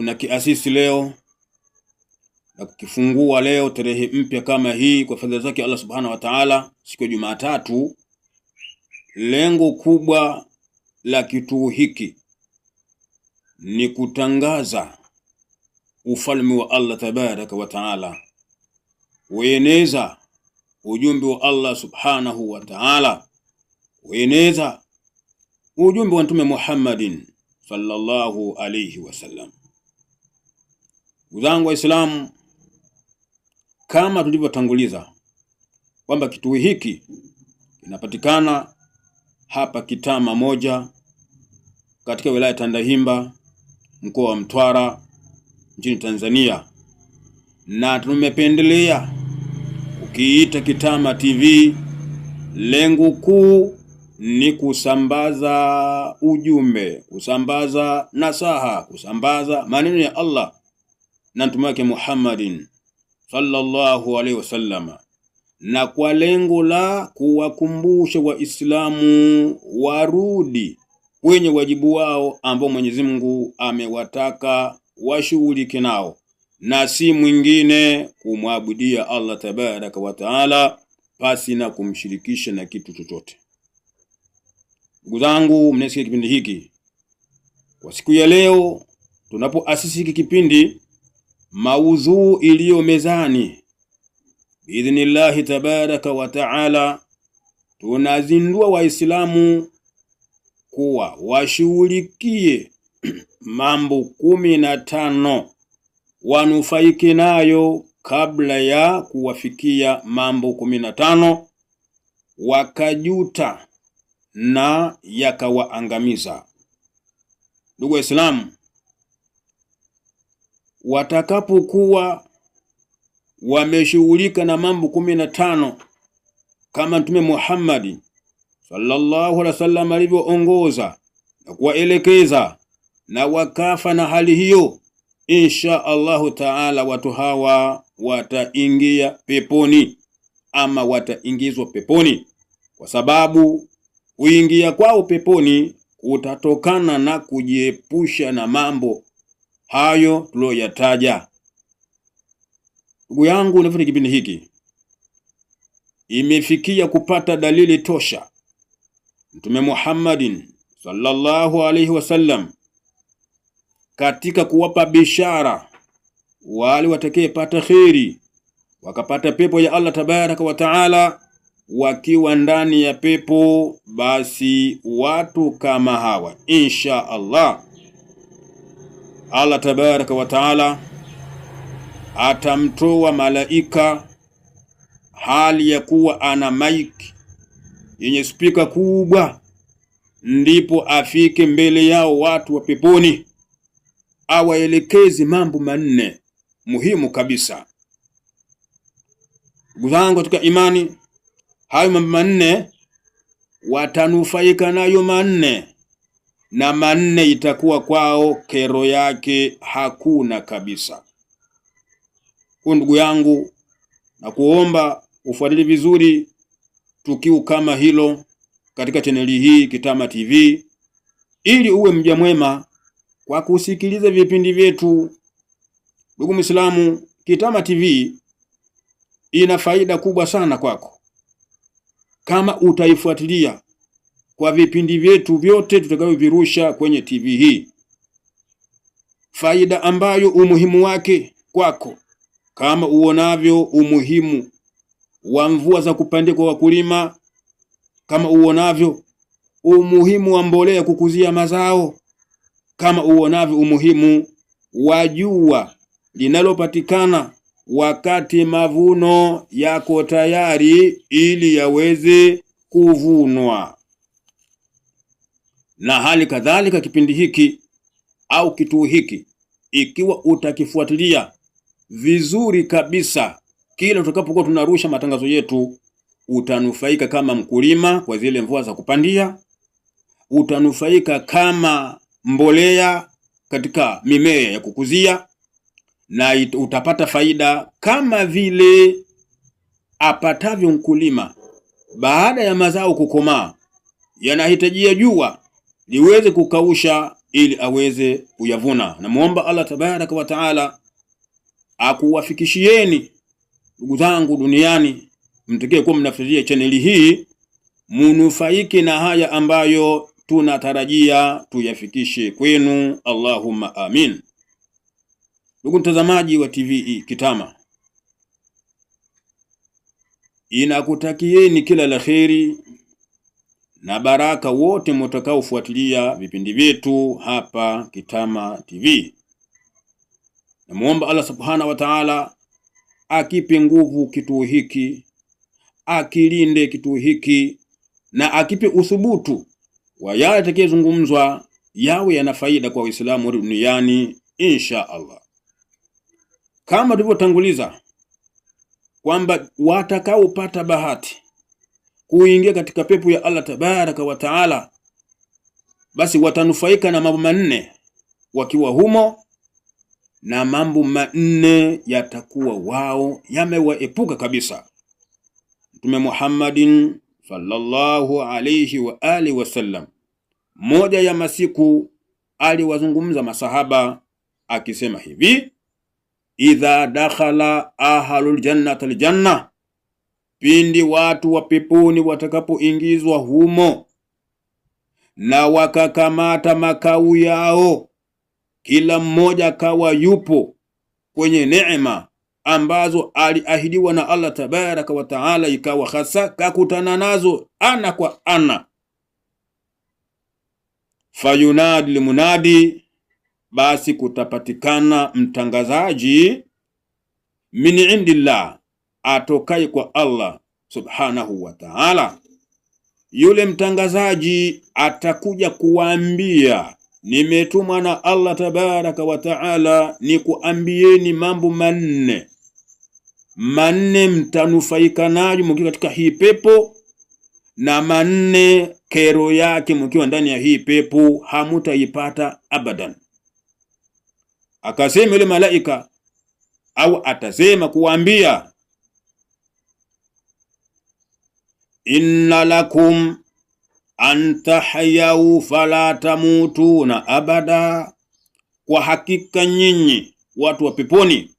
tunakiasisi leo na kukifungua leo tarehe mpya kama hii kwa fadhila zake Allah Subhanahu wa Ta'ala, siku ya Jumatatu. Lengo kubwa la kituo hiki ni kutangaza ufalme wa Allah Tabaraka wa Ta'ala, kueneza ujumbe wa Allah Subhanahu wa Ta'ala, kueneza ujumbe wa Mtume Muhammadin sallallahu alayhi wasallam. Uzangu wa Islamu, kama tulivyotanguliza kwamba kituo hiki kinapatikana hapa Kitama moja katika wilaya Tandahimba, mkoa wa Mtwara, nchini Tanzania, na tumependelea ukiita Kitama TV. Lengo kuu ni kusambaza ujumbe, kusambaza nasaha, kusambaza maneno ya Allah na Mtume wake Muhammadin sallallahu alaihi wasallam, na kwa lengo la kuwakumbusha Waislamu warudi kwenye wajibu wao ambao Mwenyezi Mungu amewataka washughulike nao, na si mwingine kumwabudia Allah Tabaraka wa Taala pasi na kumshirikisha na kitu chochote. Ndugu zangu mnasikia kipindi hiki, kwa siku ya leo tunapoasisi hiki kipindi, maudhu iliyo mezani biidhnillahi Tabaraka wa Taala, tunazindua Waislamu kuwa washughulikie mambo 15 wanufaike nayo kabla ya kuwafikia mambo 15 wakajuta na yakawaangamiza. Ndugu Waislamu, watakapokuwa wameshughulika na mambo 15 kama Mtume Muhammad sallallahu alaihi wasallam alivyoongoza na kuwaelekeza, na wakafa na hali hiyo, insha Allahu Taala watu hawa wataingia peponi, ama wataingizwa peponi, kwa sababu kuingia kwao peponi kutatokana na kujiepusha na mambo hayo tuliyoyataja. Ndugu yangu, unafuata kipindi hiki, imefikia kupata dalili tosha Mtume Muhammadin sallallahu alaihi wasallam katika kuwapa bishara wale watakayepata kheri wakapata pepo ya Allah Tabaraka wa Taala. Wakiwa ndani ya pepo, basi watu kama hawa insha Allah Tabaraka wa Taala atamtoa malaika hali ya kuwa ana mic yenye spika kubwa, ndipo afike mbele yao watu wa peponi, awaelekezi mambo 4 muhimu kabisa. Ndugu zangu katika imani, hayo mambo 4 watanufaika nayo 4, na 4 itakuwa kwao kero yake hakuna kabisa. Kwa ndugu yangu, na kuomba ufuatilie vizuri tukio kama hilo katika chaneli hii Kitama TV, ili uwe mja mwema kwa kusikiliza vipindi vyetu. Ndugu Muislamu, Kitama TV ina faida kubwa sana kwako kama utaifuatilia kwa vipindi vyetu vyote tutakavyovirusha kwenye TV hii. Faida ambayo umuhimu wake kwako, kama uonavyo umuhimu wa mvua za kupandia kwa wakulima, kama uonavyo umuhimu wa mbolea kukuzia mazao, kama uonavyo umuhimu wa jua linalopatikana wakati mavuno yako tayari ili yaweze kuvunwa. Na hali kadhalika kipindi hiki au kituo hiki, ikiwa utakifuatilia vizuri kabisa, kila tutakapokuwa tunarusha matangazo yetu, utanufaika kama mkulima kwa zile mvua za kupandia, utanufaika kama mbolea katika mimea ya kukuzia, na utapata faida kama vile apatavyo mkulima baada ya mazao kukomaa. Yanahitajia jua liweze kukausha ili aweze kuyavuna. Namuomba Allah tabaraka wa taala akuwafikishieni ndugu zangu duniani mtekee kuwa mnafuatilia chaneli hii, munufaike na haya ambayo tunatarajia tuyafikishe kwenu. Allahumma amin. Ndugu mtazamaji wa TV Kitama, inakutakieni kila la kheri na baraka wote mtakaofuatilia vipindi vyetu hapa Kitama TV. Namuomba Allah subhanahu wa ta'ala akipe nguvu kituo hiki, akilinde kituo hiki, na akipe uthubutu wa yale yatakayozungumzwa yawe yana faida kwa Waislamu duniani insha Allah. Kama tulivyotanguliza kwamba watakaopata bahati kuingia katika pepo ya Allah tabaraka wa taala, basi watanufaika na mambo manne wakiwa humo, na mambo manne yatakuwa wao yamewaepuka kabisa. Mtume Muhammadin sallallahu alayhi wa alihi wasallam moja ya masiku aliwazungumza masahaba akisema hivi: idha dakhala ahlul jannati aljanna, pindi watu wa peponi watakapoingizwa humo na wakakamata makao yao, kila mmoja kawa yupo kwenye neema ambazo aliahidiwa na Allah tabaraka wa taala, ikawa hasa kakutana nazo ana kwa ana. Fayunadi limunadi, basi kutapatikana mtangazaji min indillah, atokai kwa Allah subhanahu wa ta'ala. Yule mtangazaji atakuja kuambia, nimetumwa na Allah tabaraka wa ta'ala ni kuambieni mambo manne mtanufaika nayo mkiwa katika hii pepo, na manne kero yake mkiwa ndani ya hii pepo hamutaipata abadan. Akasema yule malaika, au atasema kuambia, inna lakum an tahyau fala tamutuna abada, kwa hakika nyinyi watu wa peponi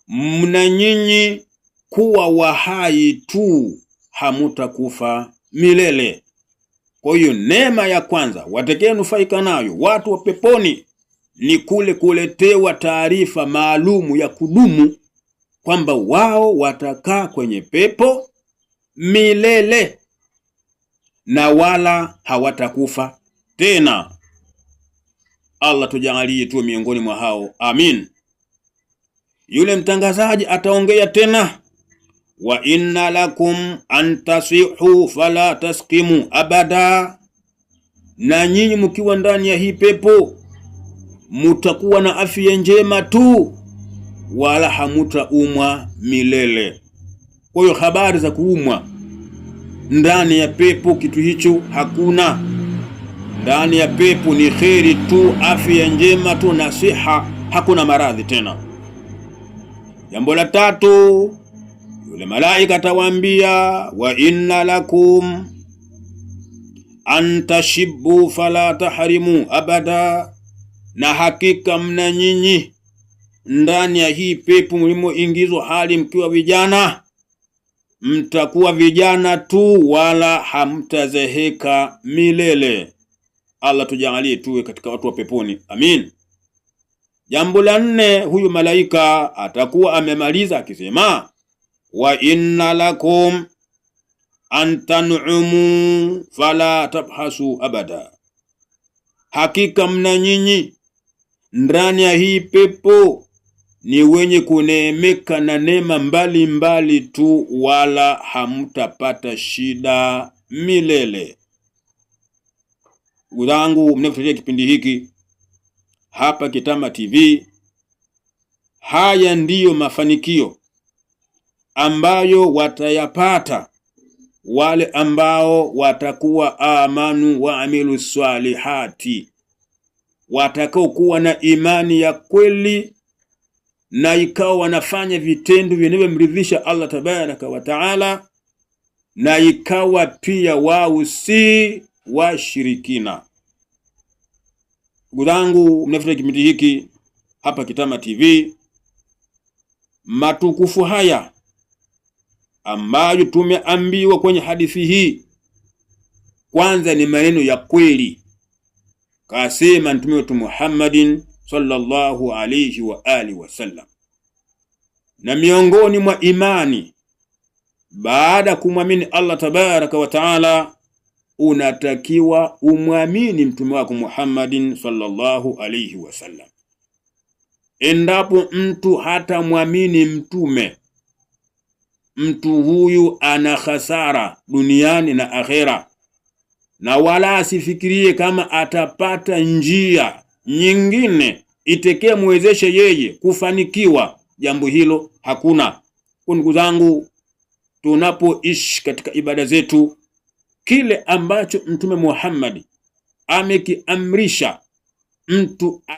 mna nyinyi kuwa wahai tu, hamutakufa milele. Kwa hiyo neema ya kwanza watakayonufaika nayo watu wa peponi ni kule kuletewa taarifa maalumu ya kudumu kwamba wao watakaa kwenye pepo milele na wala hawatakufa tena. Allah tujalie tu miongoni mwa hao, amin. Yule mtangazaji ataongea tena, wa inna lakum an tasihu fala taskimu abada, na nyinyi mkiwa ndani ya hii pepo mutakuwa na afya njema tu, wala hamutaumwa milele. Kwa hiyo habari za kuumwa ndani ya pepo, kitu hicho hakuna. Ndani ya pepo ni kheri tu, afya njema tu na siha, hakuna maradhi tena. Jambo la tatu, yule malaika atawaambia, wa inna lakum an tashibbu fala tahrimu abada, na hakika mna nyinyi ndani ya hii pepo mlimoingizwa hali mkiwa vijana, mtakuwa vijana tu wala hamtazeheka milele. Allah tujalie tuwe katika watu wa peponi, amin. Jambo la nne, huyu malaika atakuwa amemaliza akisema, wa inna lakum an tan'umu fala tabhasu abada, hakika mna nyinyi ndani ya hii pepo ni wenye kuneemeka na neema mbali tu, wala hamtapata shida milele. Udhangu mnafuatilia kipindi hiki hapa Kitama TV, haya ndiyo mafanikio ambayo watayapata wale ambao watakuwa amanu wa amilu salihati, watakao kuwa na imani ya kweli na ikawa wanafanya vitendo vinavyomridhisha Allah tabaraka wa taala, na ikawa pia wao si washirikina. Ndugu zangu mnafuata kipindi hiki hapa Kitama TV, matukufu haya ambayo tumeambiwa kwenye hadithi hii, kwanza ni maneno ya kweli. Kasema Mtume wetu Muhammadin sallallahu alayhi wa alihi wasallam, na miongoni mwa imani baada kumwamini Allah tabaraka wa taala, unatakiwa umwamini mtume wako Muhammadin sallallahu alayhi wasallam. Endapo mtu hata mwamini mtume, mtu huyu ana hasara duniani na akhera, na wala asifikirie kama atapata njia nyingine itekee muwezeshe yeye kufanikiwa. Jambo hilo hakuna. Ndugu zangu, tunapoishi katika ibada zetu, kile ambacho Mtume Muhammad amekiamrisha mtu